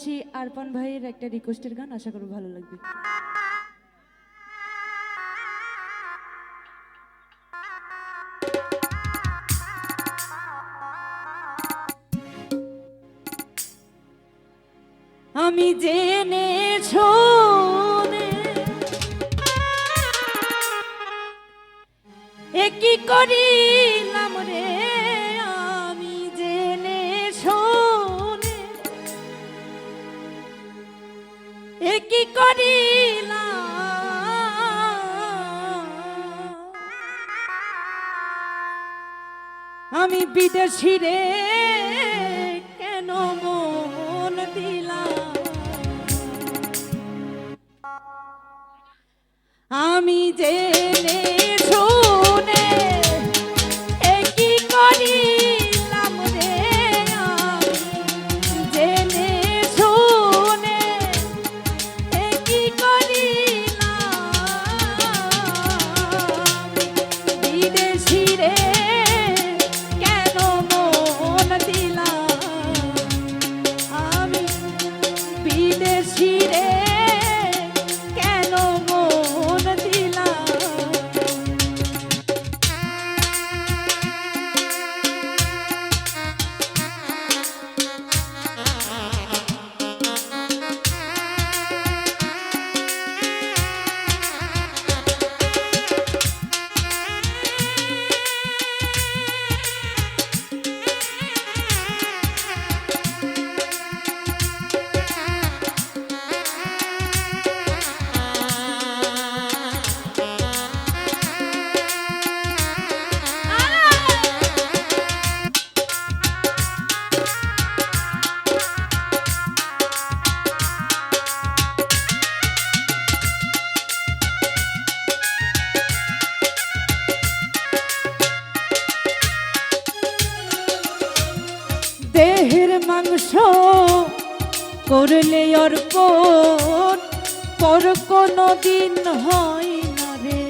পাশাপাশি আরপান ভাইয়ের একটা রিকোয়েস্টের গান, আশা করি ভালো লাগবে। আমি জেনে শুনে কি করিলাম রে, আমি জেনে শুনে কি করিলাম, আমি বিদেশি রে কেন মন দিলাম, আমি জেনে শুনে কি করিলাম রে, আমি জেনে শুনে কি করিলাম, বিদেশি রে কেন মন দিলাম, আমি বিদেশি রে কেন মন দিলাম। দেহের মাংস করলে অর্পণ, পর কোনো দিন হয় না রে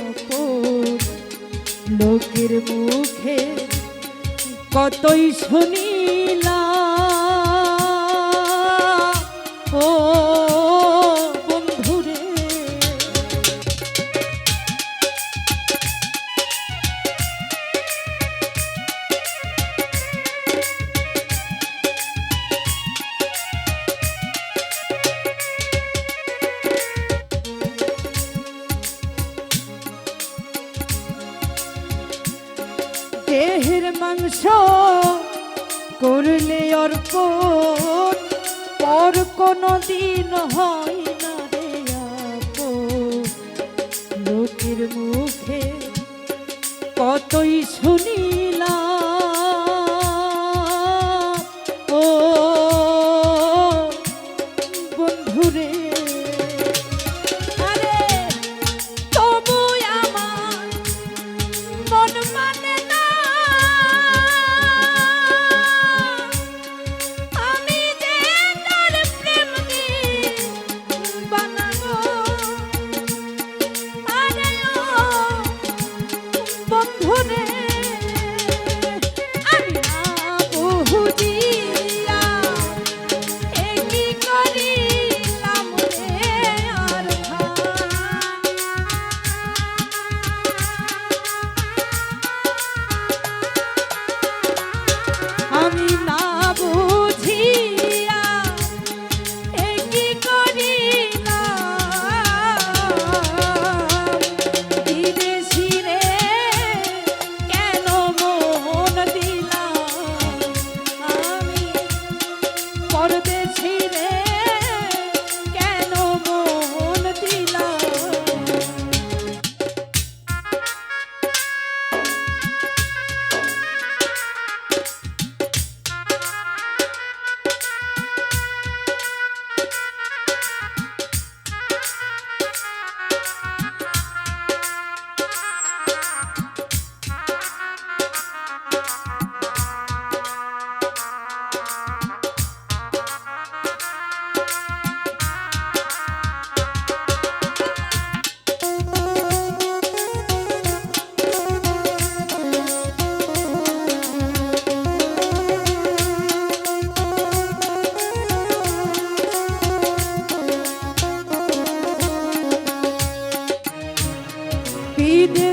আপন, লোকের মুখে কতই শুনিলাম, ও বন্ধুরে দেহের মাংস করলে অর্পণ, পর কোনো দিন হয় না রে আপন, লোকের মুখে কতই শুনিলাম, ও বন্ধুরে আরে তবু আমার মন মানে না, আমি যে তার প্রেম বানাবো, আরে ও বন্ধুরে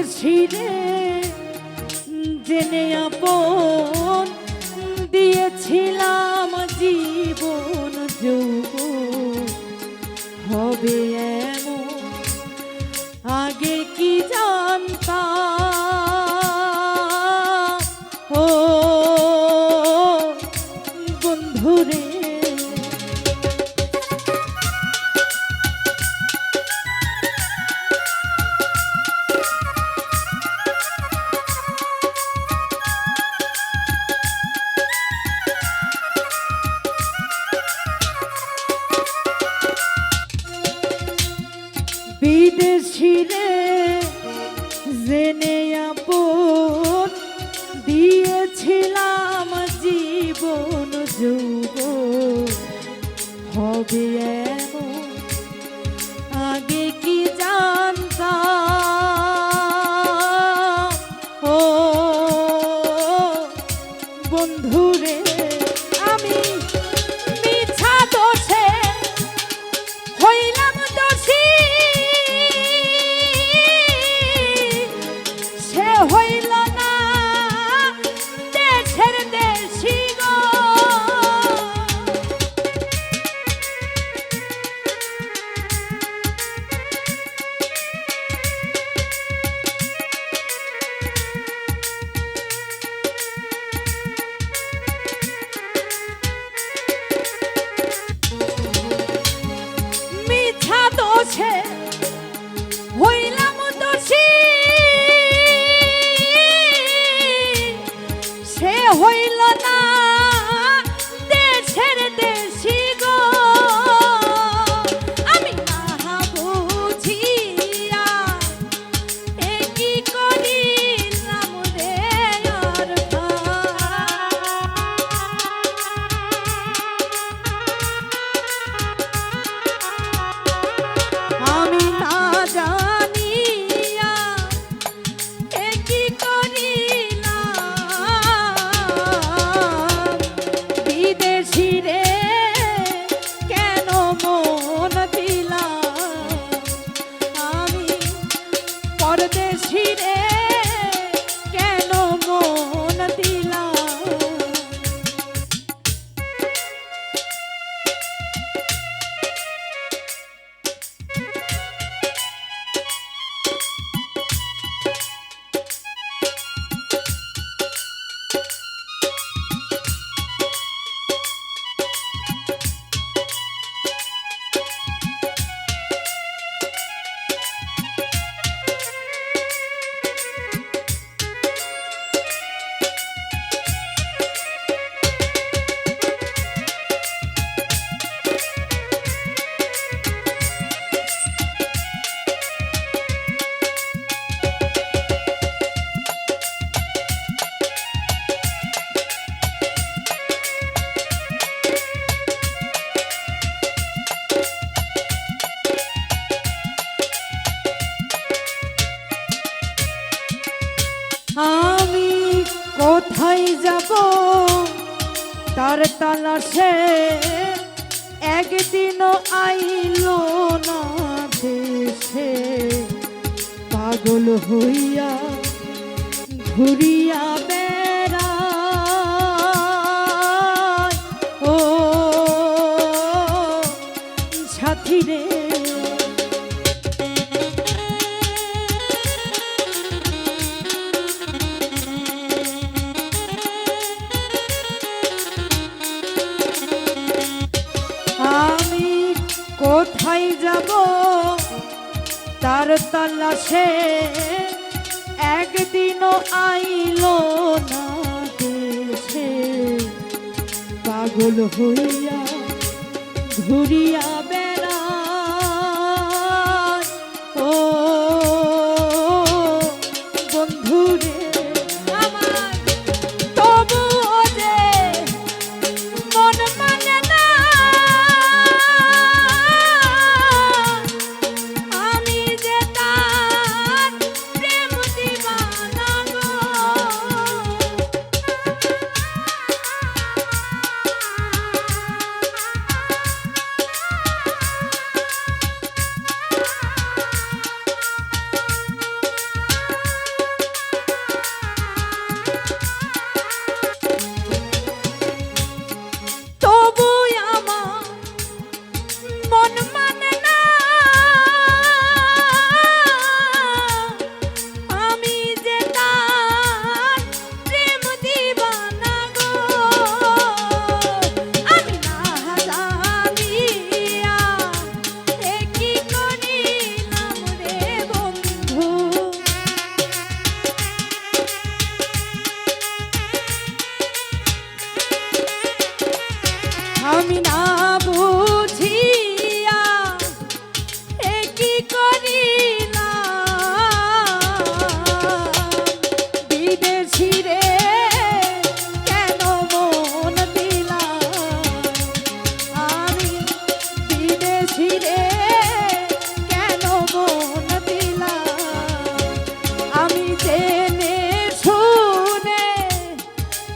বিদেশি রে জেনে আপন দিয়েছিলাম জীবন যৌবন হবে এমন আগে কি জানতাম ও বন্ধুরে। বিদেশি রে জেনে আপন দিয়েছিলাম জীবন যৌবন হবে এমন আগে কি জানতাম ও বন্ধুরে। আমি মিছা দোষে হইলাম দোষী হইল না দেশের দেশি গো। মিছা দোষে হইলাম দোষী সে হইল না দেশের দেশি গো। আমি না বুঝিয়া এ কি করিলাম রে আর আমি না জানিয়া এ কি করিলাম বিদেশি রে কেন মন দিলাম আমি পরদেশি রে কেন মন দিলাম। আমি কোথায় যাব তার তালাশে একদিনও আইলো না দেশে পাগল হইয়া ঘুরিয়া বেড়ায় ও সাথী রে। আমি কোথায় যাব তার তালাশে একদিনও আইলো না দেশে পাগল হইয়া ঘুরিয়া বেড়ায় ও বন্ধুরে। আমার তবুও যে মন মানে না আমি যে তার প্রেম দিবানা গো। মন মানে না আমি যে তার প্রেম দিবানা গো আমি না জানিয়া এ কি করিলাম রে বন্ধু আমি না বুঝিয়া এ কি করিলাম বিদেশি রে কেন মন দিলাম আমি বিদেশি রে কেন মন দিলাম আমি জেনে শুনে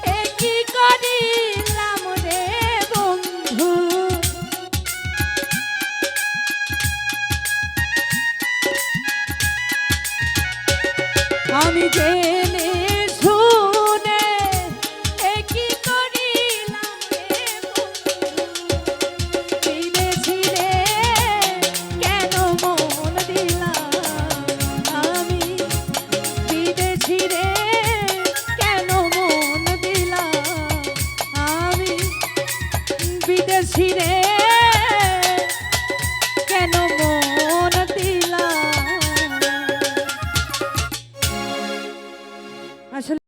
এ কি করিলাম রে বন্ধু আমি জেনে শুনে এ কি করিলাম রে বন্ধু বিদেশি রে কেন মন দিলাম আমি বিদেশি রে কেন মন দিলাম আমি বিদেশি রে কেন মন দিলাম আসলে